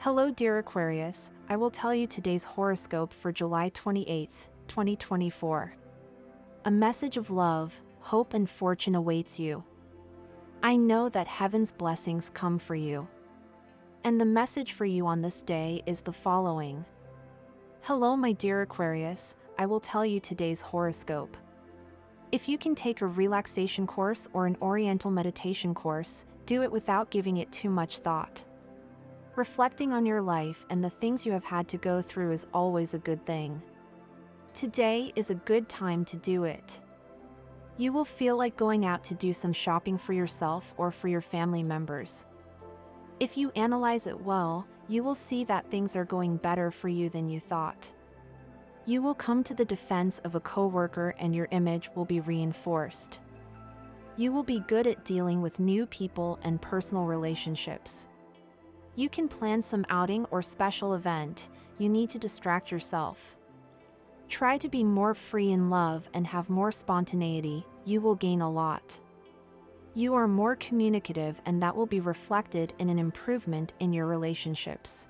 Hello, dear Aquarius. I will tell you today's horoscope for July 28th, 2024. A message of love, hope, and fortune awaits you. I know that heaven's blessings come for you. And the message for you on this day is the following. Hello, my dear Aquarius. I will tell you today's horoscope. If you can take a relaxation course or an oriental meditation course, do it without giving it too much thought. Reflecting on your life and the things you have had to go through is always a good thing. Today is a good time to do it. You will feel like going out to do some shopping for yourself or for your family members. If you analyze it well, you will see that things are going better for you than you thought. You will come to the defense of a coworker and your image will be reinforced. You will be good at dealing with new people and personal relationships. You can plan some outing or special event. You need to distract yourself. Try to be more free in love and have more spontaneity. You will gain a lot. You are more communicative and that will be reflected in an improvement in your relationships.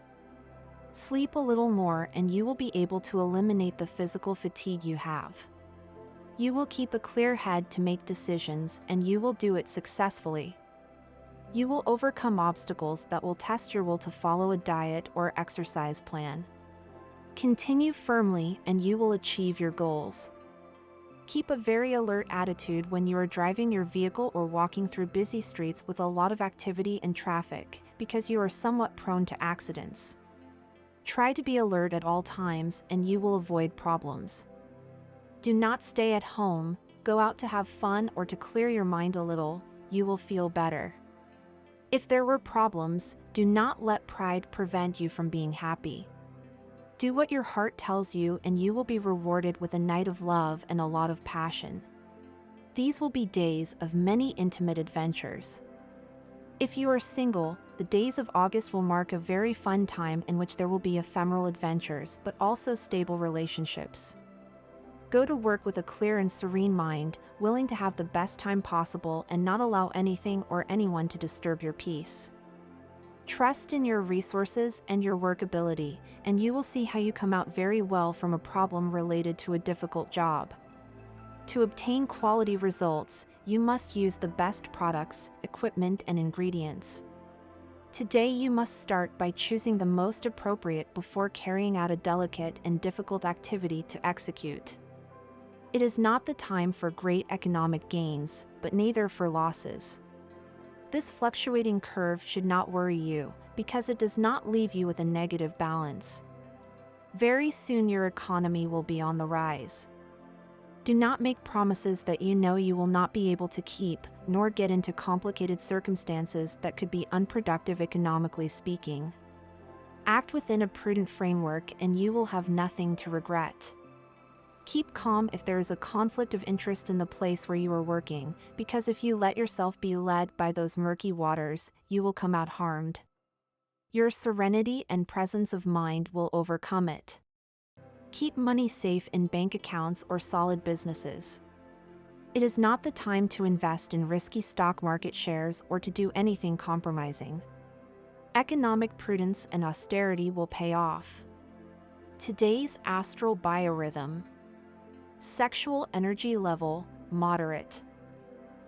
Sleep a little more and you will be able to eliminate the physical fatigue you have. You will keep a clear head to make decisions and you will do it successfully. You will overcome obstacles that will test your will to follow a diet or exercise plan. Continue firmly and you will achieve your goals. Keep a very alert attitude when you are driving your vehicle or walking through busy streets with a lot of activity and traffic, because you are somewhat prone to accidents. Try to be alert at all times and you will avoid problems. Do not stay at home, go out to have fun or to clear your mind a little, you will feel better. If there were problems, do not let pride prevent you from being happy. Do what your heart tells you and you will be rewarded with a night of love and a lot of passion. These will be days of many intimate adventures. If you are single, the days of August will mark a very fun time in which there will be ephemeral adventures but also stable relationships. Go to work with a clear and serene mind, willing to have the best time possible and not allow anything or anyone to disturb your peace. Trust in your resources and your work ability, and you will see how you come out very well from a problem related to a difficult job. To obtain quality results, you must use the best products, equipment, and ingredients. Today you must start by choosing the most appropriate before carrying out a delicate and difficult activity to execute. It is not the time for great economic gains, but neither for losses. This fluctuating curve should not worry you, because it does not leave you with a negative balance. Very soon your economy will be on the rise. Do not make promises that you know you will not be able to keep, nor get into complicated circumstances that could be unproductive economically speaking. Act within a prudent framework and you will have nothing to regret. Keep calm if there is a conflict of interest in the place where you are working, because if you let yourself be led by those murky waters, you will come out harmed. Your serenity and presence of mind will overcome it. Keep money safe in bank accounts or solid businesses. It is not the time to invest in risky stock market shares or to do anything compromising. Economic prudence and austerity will pay off. Today's astral biorhythm. Sexual energy level, moderate.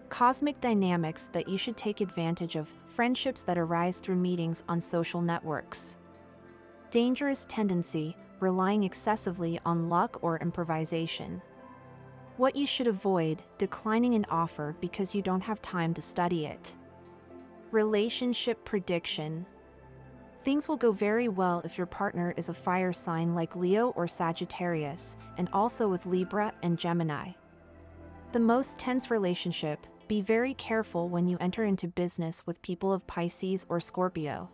Cosmic dynamics that you should take advantage of, friendships that arise through meetings on social networks. Dangerous tendency, relying excessively on luck or improvisation. What you should avoid, declining an offer because you don't have time to study it. Relationship prediction. Things will go very well if your partner is a fire sign like Leo or Sagittarius, and also with Libra and Gemini. The most tense relationship, be very careful when you enter into business with people of Pisces or Scorpio.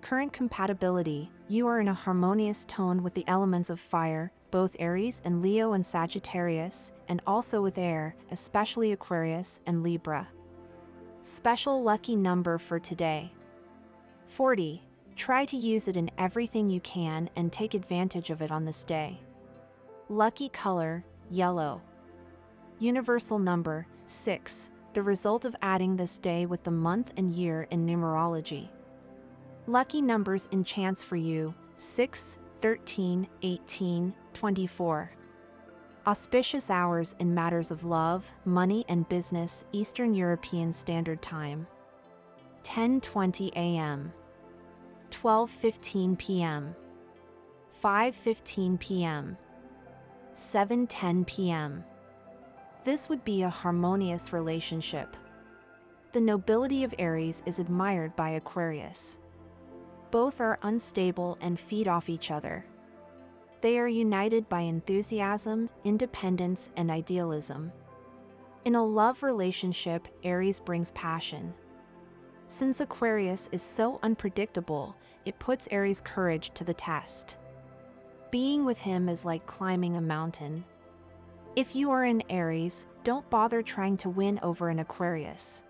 Current compatibility, you are in a harmonious tone with the elements of fire, both Aries and Leo and Sagittarius, and also with air, especially Aquarius and Libra. Special lucky number for today. 40. Try to use it in everything you can and take advantage of it on this day. Lucky color, yellow. Universal number, 6, the result of adding this day with the month and year in numerology. Lucky numbers and chance for you: 6, 13, 18, 24. Auspicious hours in matters of love, money and business: Eastern European Standard Time. 10:20 a.m. 12:15 p.m. 5:15 p.m. 7:10 p.m. This would be a harmonious relationship. The nobility of Aries is admired by Aquarius. Both are unstable and feed off each other. They are united by enthusiasm, independence, and idealism. In a love relationship, Aries brings passion. Since Aquarius is so unpredictable, it puts Aries' courage to the test. Being with him is like climbing a mountain. If you are in Aries, don't bother trying to win over an Aquarius.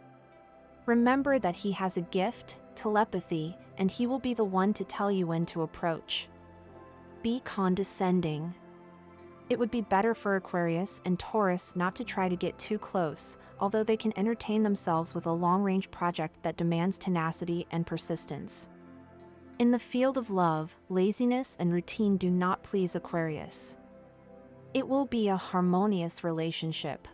Remember that he has a gift, telepathy, and he will be the one to tell you when to approach. Be condescending. It would be better for Aquarius and Taurus not to try to get too close, although they can entertain themselves with a long-range project that demands tenacity and persistence. In the field of love, laziness and routine do not please Aquarius. It will be a harmonious relationship.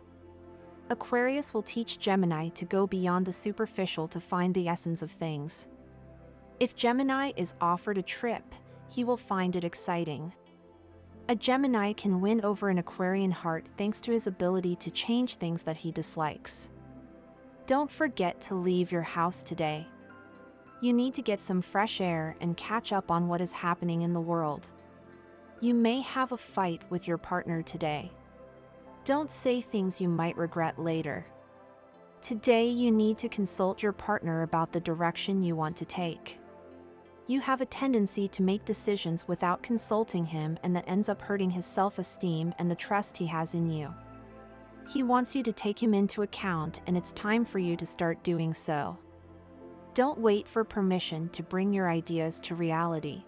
Aquarius will teach Gemini to go beyond the superficial to find the essence of things. If Gemini is offered a trip, he will find it exciting. A Gemini can win over an Aquarian heart thanks to his ability to change things that he dislikes. Don't forget to leave your house today. You need to get some fresh air and catch up on what is happening in the world. You may have a fight with your partner today. Don't say things you might regret later. Today you need to consult your partner about the direction you want to take. You have a tendency to make decisions without consulting him, and that ends up hurting his self-esteem and the trust he has in you. He wants you to take him into account, and it's time for you to start doing so. Don't wait for permission to bring your ideas to reality.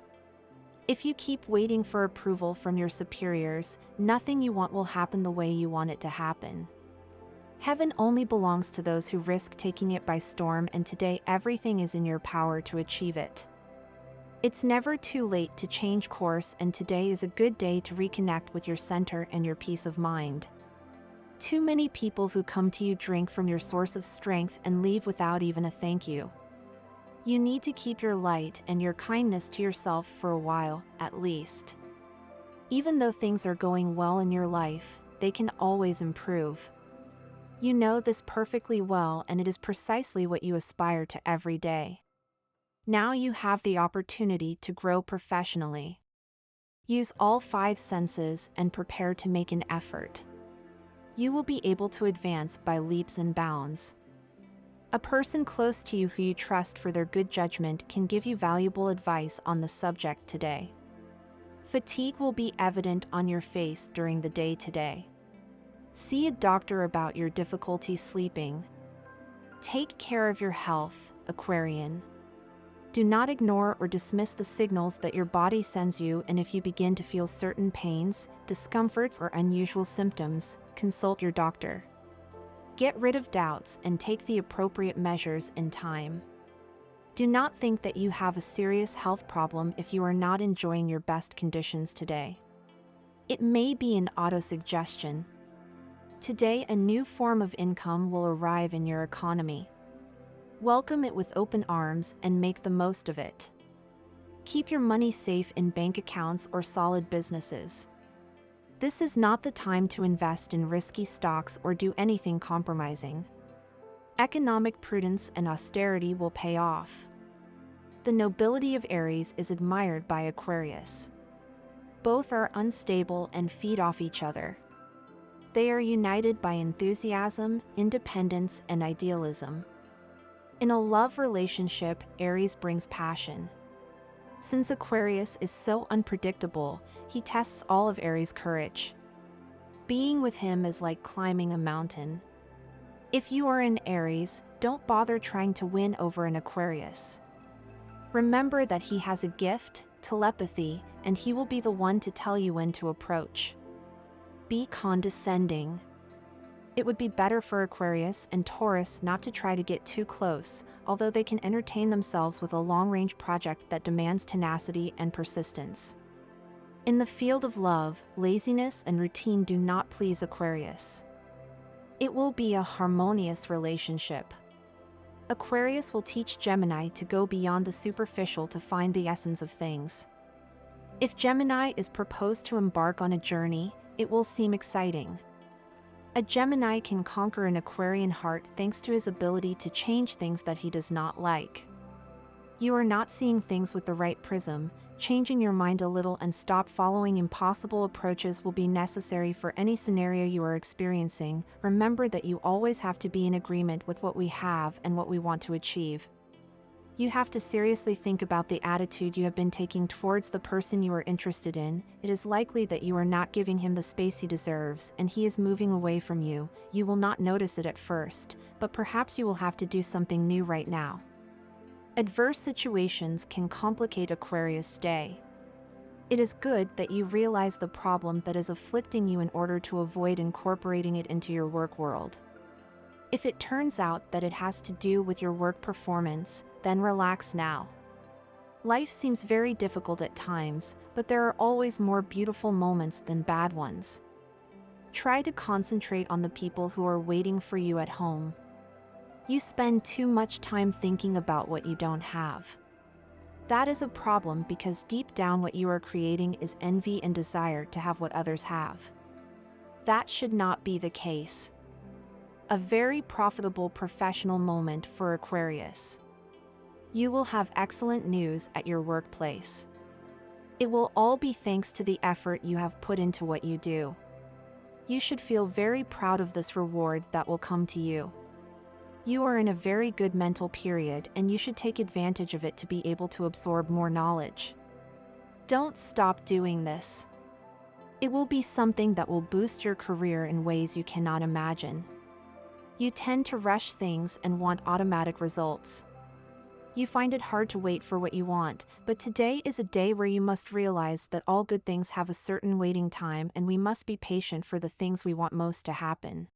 If you keep waiting for approval from your superiors, nothing you want will happen the way you want it to happen. Heaven only belongs to those who risk taking it by storm, and today everything is in your power to achieve it. It's never too late to change course, and today is a good day to reconnect with your center and your peace of mind. Too many people who come to you drink from your source of strength and leave without even a thank you. You need to keep your light and your kindness to yourself for a while, at least. Even though things are going well in your life, they can always improve. You know this perfectly well, and it is precisely what you aspire to every day. Now you have the opportunity to grow professionally. Use all 5 senses and prepare to make an effort. You will be able to advance by leaps and bounds. A person close to you who you trust for their good judgment can give you valuable advice on the subject today. Fatigue will be evident on your face during the day today. See a doctor about your difficulty sleeping. Take care of your health, Aquarian. Do not ignore or dismiss the signals that your body sends you, and if you begin to feel certain pains, discomforts, or unusual symptoms, consult your doctor. Get rid of doubts and take the appropriate measures in time. Do not think that you have a serious health problem if you are not enjoying your best conditions today. It may be an autosuggestion. Today, a new form of income will arrive in your economy. Welcome it with open arms and make the most of it. Keep your money safe in bank accounts or solid businesses. This is not the time to invest in risky stocks or do anything compromising. Economic prudence and austerity will pay off. The nobility of Aries is admired by Aquarius. Both are unstable and feed off each other. They are united by enthusiasm, independence, and idealism. In a love relationship, Aries brings passion. Since Aquarius is so unpredictable, he tests all of Aries' courage. Being with him is like climbing a mountain. If you are in Aries, don't bother trying to win over an Aquarius. Remember that he has a gift, telepathy, and he will be the one to tell you when to approach. Be condescending. It would be better for Aquarius and Taurus not to try to get too close, although they can entertain themselves with a long-range project that demands tenacity and persistence. In the field of love, laziness and routine do not please Aquarius. It will be a harmonious relationship. Aquarius will teach Gemini to go beyond the superficial to find the essence of things. If Gemini is proposed to embark on a journey, it will seem exciting. A Gemini can conquer an Aquarian heart thanks to his ability to change things that he does not like. You are not seeing things with the right prism. Changing your mind a little and stop following impossible approaches will be necessary for any scenario you are experiencing. Remember that you always have to be in agreement with what we have and what we want to achieve. You have to seriously think about the attitude you have been taking towards the person you are interested in. It is likely that you are not giving him the space he deserves, and he is moving away from you. You will not notice it at first, but perhaps you will have to do something new right now. Adverse situations can complicate Aquarius' day. It is good that you realize the problem that is afflicting you in order to avoid incorporating it into your work world. If it turns out that it has to do with your work performance, then relax now. Life seems very difficult at times, but there are always more beautiful moments than bad ones. Try to concentrate on the people who are waiting for you at home. You spend too much time thinking about what you don't have. That is a problem because deep down what you are creating is envy and desire to have what others have. That should not be the case. A very profitable professional moment for Aquarius. You will have excellent news at your workplace. It will all be thanks to the effort you have put into what you do. You should feel very proud of this reward that will come to you. You are in a very good mental period and you should take advantage of it to be able to absorb more knowledge. Don't stop doing this. It will be something that will boost your career in ways you cannot imagine. You tend to rush things and want automatic results. You find it hard to wait for what you want, but today is a day where you must realize that all good things have a certain waiting time and we must be patient for the things we want most to happen.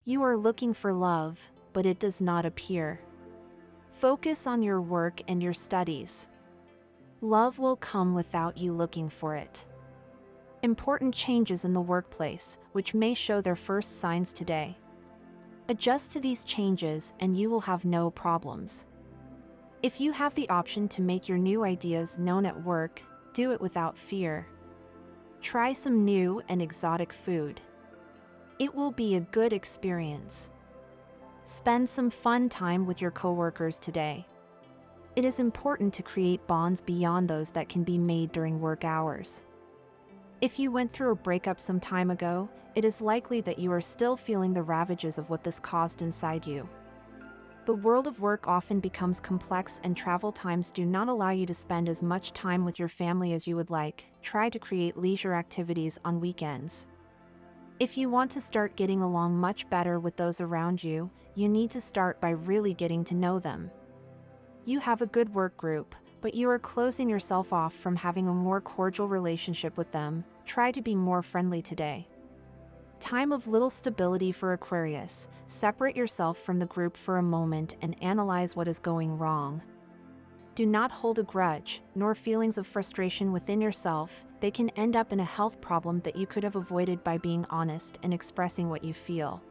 You are looking for love, but it does not appear. Focus on your work and your studies. Love will come without you looking for it. Important changes in the workplace, which may show their first signs today. Adjust to these changes and you will have no problems. If you have the option to make your new ideas known at work, do it without fear. Try some new and exotic food. It will be a good experience. Spend some fun time with your coworkers today. It is important to create bonds beyond those that can be made during work hours. If you went through a breakup some time ago, it is likely that you are still feeling the ravages of what this caused inside you. The world of work often becomes complex and travel times do not allow you to spend as much time with your family as you would like. Try to create leisure activities on weekends. If you want to start getting along much better with those around you, you need to start by really getting to know them. You have a good work group, but you are closing yourself off from having a more cordial relationship with them. Try to be more friendly today. Time of little stability for Aquarius. Separate yourself from the group for a moment and analyze what is going wrong. Do not hold a grudge, nor feelings of frustration within yourself. They can end up in a health problem that you could have avoided by being honest and expressing what you feel.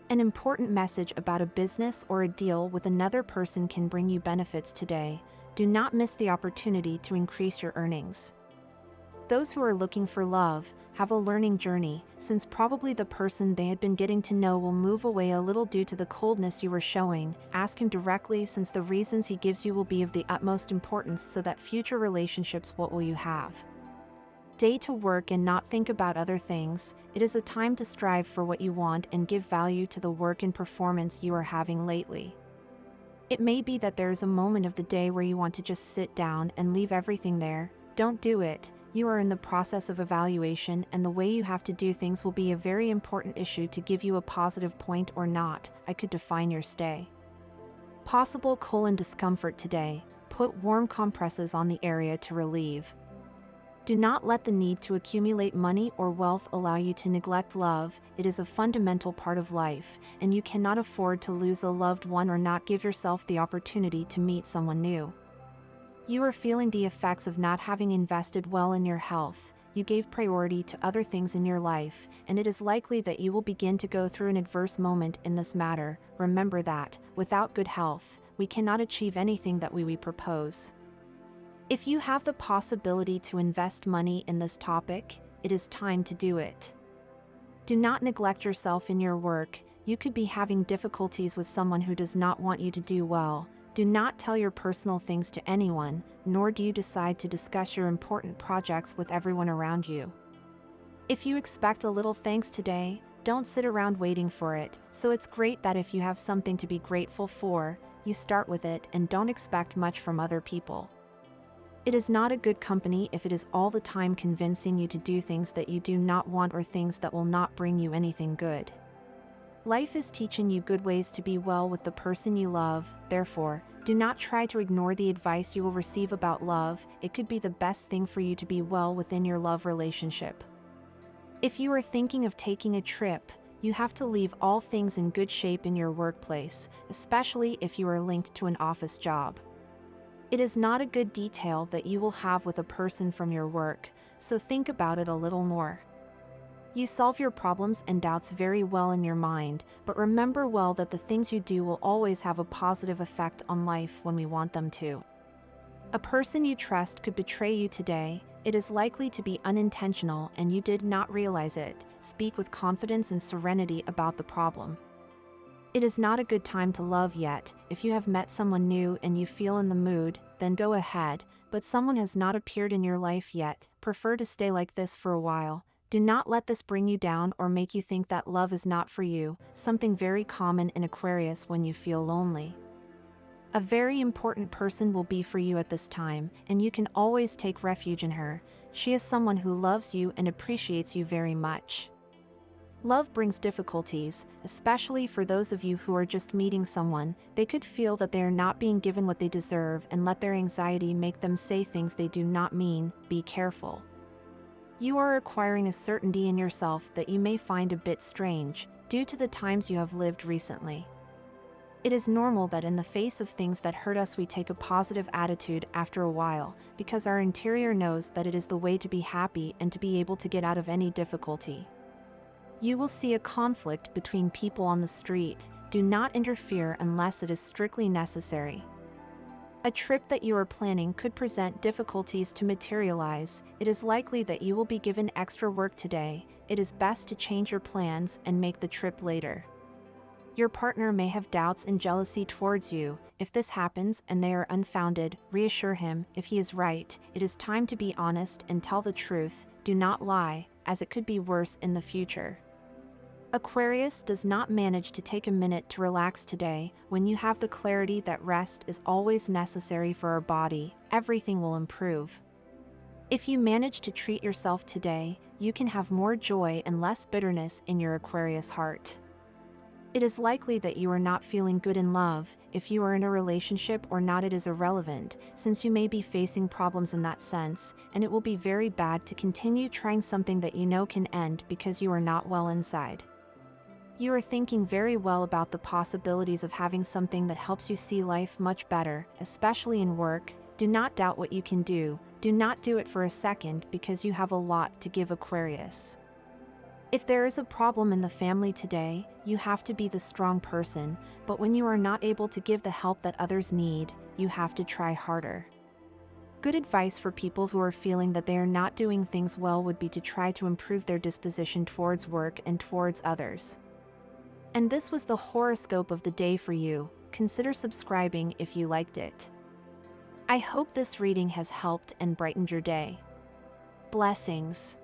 An important message about a business or a deal with another person can bring you benefits today. Do not miss the opportunity to increase your earnings. Those who are looking for love have a learning journey, since probably the person they had been getting to know will move away a little due to the coldness you were showing. Ask him directly, since the reasons he gives you will be of the utmost importance so that future relationships, what will you have? Day to work and not think about other things. It is a time to strive for what you want and give value to the work and performance you are having lately. It may be that there is a moment of the day where you want to just sit down and leave everything there. Don't do it. You are in the process of evaluation, and the way you have to do things will be a very important issue to give you a positive point or not. I could define your stay. Possible colon discomfort today. Put warm compresses on the area to relieve. Do not let the need to accumulate money or wealth allow you to neglect love. It is a fundamental part of life, and you cannot afford to lose a loved one or not give yourself the opportunity to meet someone new. You are feeling the effects of not having invested well in your health. You gave priority to other things in your life, and it is likely that you will begin to go through an adverse moment in this matter. Remember that, without good health, we cannot achieve anything that we propose. If you have the possibility to invest money in this topic, it is time to do it. Do not neglect yourself in your work. You could be having difficulties with someone who does not want you to do well. Do not tell your personal things to anyone, nor do you decide to discuss your important projects with everyone around you. If you expect a little thanks today, don't sit around waiting for it, so it's great that if you have something to be grateful for, you start with it and don't expect much from other people. It is not a good company if it is all the time convincing you to do things that you do not want or things that will not bring you anything good. Life is teaching you good ways to be well with the person you love, therefore, do not try to ignore the advice you will receive about love. It could be the best thing for you to be well within your love relationship. If you are thinking of taking a trip, you have to leave all things in good shape in your workplace, especially if you are linked to an office job. It is not a good detail that you will have with a person from your work, so think about it a little more. You solve your problems and doubts very well in your mind, but remember well that the things you do will always have a positive effect on life when we want them to. A person you trust could betray you today. It is likely to be unintentional and you did not realize it. Speak with confidence and serenity about the problem. It is not a good time to love yet. If you have met someone new and you feel in the mood, then go ahead, but someone has not appeared in your life yet. Prefer to stay like this for a while. Do not let this bring you down or make you think that love is not for you, something very common in Aquarius when you feel lonely. A very important person will be for you at this time, and you can always take refuge in her. She is someone who loves you and appreciates you very much. Love brings difficulties, especially for those of you who are just meeting someone. They could feel that they are not being given what they deserve and let their anxiety make them say things they do not mean. Be careful. You are acquiring a certainty in yourself that you may find a bit strange, due to the times you have lived recently. It is normal that in the face of things that hurt us we take a positive attitude after a while, because our interior knows that it is the way to be happy and to be able to get out of any difficulty. You will see a conflict between people on the street. Do not interfere unless it is strictly necessary. A trip that you are planning could present difficulties to materialize. It is likely that you will be given extra work today. It is best to change your plans and make the trip later. Your partner may have doubts and jealousy towards you. If this happens and they are unfounded, reassure him. If he is right, it is time to be honest and tell the truth. Do not lie, as it could be worse in the future. Aquarius does not manage to take a minute to relax today. When you have the clarity that rest is always necessary for our body, everything will improve. If you manage to treat yourself today, you can have more joy and less bitterness in your Aquarius heart. It is likely that you are not feeling good in love. If you are in a relationship or not, it is irrelevant, since you may be facing problems in that sense, and it will be very bad to continue trying something that you know can end because you are not well inside. You are thinking very well about the possibilities of having something that helps you see life much better, especially in work. Do not doubt what you can do. Do not do it for a second because you have a lot to give, Aquarius. If there is a problem in the family today, you have to be the strong person, but when you are not able to give the help that others need, you have to try harder. Good advice for people who are feeling that they are not doing things well would be to try to improve their disposition towards work and towards others. And this was the horoscope of the day for you. Consider subscribing if you liked it. I hope this reading has helped and brightened your day. Blessings.